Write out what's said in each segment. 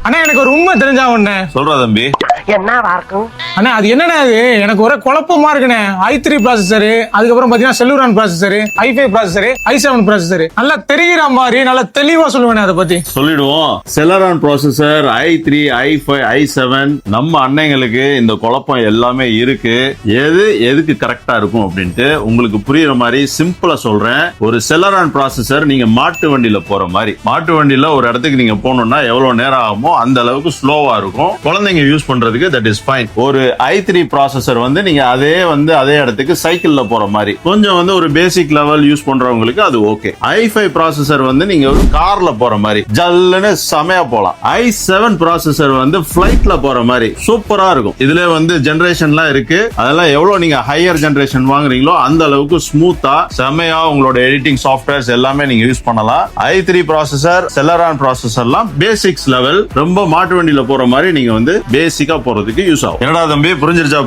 அண்ணா எனக்கு ஒரு உண்மை தெரிஞ்சா ஒண்ணு சொல்றா தம்பி. என்னவா இருக்கும்? அண்ணா அது என்னண்ணா அது எனக்கு ஒரே குழப்பமா இருக்குண்ணே. i3 ப்ராசஸர், அதுக்கப்புறம் பாத்தீங்கன்னா செல்லுரான் processor, i5 processor, i7 processor. நல்லா தெரிகிற மாதிரி நல்லா தெளிவா சொல்லுவேன் அதை பத்தி. சொல்லிடுவோம். செலரான் ப்ராசஸர், i3, i5, i7 நம்ம அன்னைங்களுக்கு இந்த குழப்பம் எல்லாமே இருக்கு. எதுக்கு கரெக்டா இருக்கும் அப்படின்ட்டு உங்களுக்கு புரியுற மாதிரி சிம்பிளா சொல்றேன். ஒரு செலரான் ப்ராசஸர் நீங்க மாட்டு வண்டியில போற மாதிரி, மாட்டு வண்டியில ஒரு இடத்துக்கு நீங்க போகணும்னா எவ்வளவு நேரம் ஆகுமோ அந்த அளவுக்கு ஸ்லோவா இருக்கும். குழந்தைங்க யூஸ் பண்றதுக்கு தட் இஸ் ஃபைன். ஒரு i3 ப்ராசஸர் நீங்க அதே இடத்துக்கு சைக்கிள்ல போற மாதிரி கொஞ்சம் ஒரு பேசிக் லெவல் யூஸ் பண்றவங்களுக்கு அது ஓகே. i5 ப்ராசஸர் நீங்க ஒரு கார்ல போற மாதிரி ஜல்லுன்னு செமையா போலாம். i7 ப்ராசஸர் ஃபிளைட்ல போற மாதிரி சூப்பரா இருக்கும். இதுல ஜெனரேஷன்லாம் இருக்கு. அதெல்லாம் எவ்வளவு நீங்க ஹையர் ஜெனரேஷன் வாங்குறீங்களோ அந்த அளவுக்கு ஸ்மூத்தா செமையா உங்களோட எடிட்டிங் சாஃப்ட்வேர்ஸ் எல்லாமே நீங்க யூஸ் பண்ணலாம். i3 ப்ராசஸர், செலரான் ப்ராசஸர்லாம் பேசிக்ஸ் லெவல், ரொம்ப மாட்டு வண்டியில போற மாதிரி நீங்க பேசிக்கா போறதுக்கு யூஸ் ஆகும். என்னடா தம்பி புரிஞ்சிருச்சா?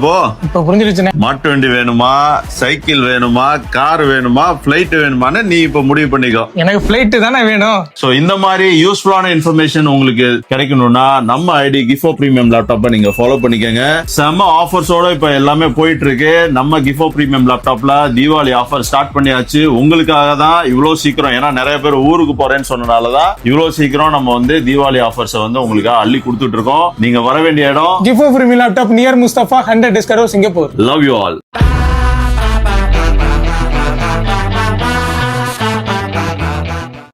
இப்ப புரிஞ்சிருச்சுண்ணே. மாட்டு வண்டி வேணுமா, சைக்கிள் வேணுமா, கார் வேணுமா, பிளைட் வேணுமான்னு நீ இப்ப முடிவு பண்ணிக்கோ. எனக்கு பிளைட் தானே வேணும். சோ இந்த மாதிரி யூஸ்ஃபுல்லான இன்ஃபர்மேஷன் உங்களுக்கு கிடைக்கணும்னா நம்ம ஐடி கிஃபோ பிரீமியம் லேப்டாப்பை நீங்க ஃபாலோ பண்ணிக்கங்க. செம்ம ஆஃபர்ஸோட இப்ப எல்லாமே போயிட்டு இருக்கு. நம்ம கிஃபோ பிரீமியம் லேப்டாப்ல தீபாவளி ஆஃபர் ஸ்டார்ட் பண்ணியாச்சு. உங்களுக்காக தான் இவ்வளவு சீக்கிரம், ஏன்னா நிறைய பேர் ஊருக்கு போறேன்னு சொன்னனாலதான் இவ்வளவு சீக்கிரம் நம்ம தீபாவளி ஆஃபர்ஸ் உங்களுக்கு அள்ளி கொடுத்துட்டு இருக்கோம். நீங்க வர வேண்டிய இடம் கிஃபோ premium laptop near Mustafa 100 Descaro, Singapore. Love you all.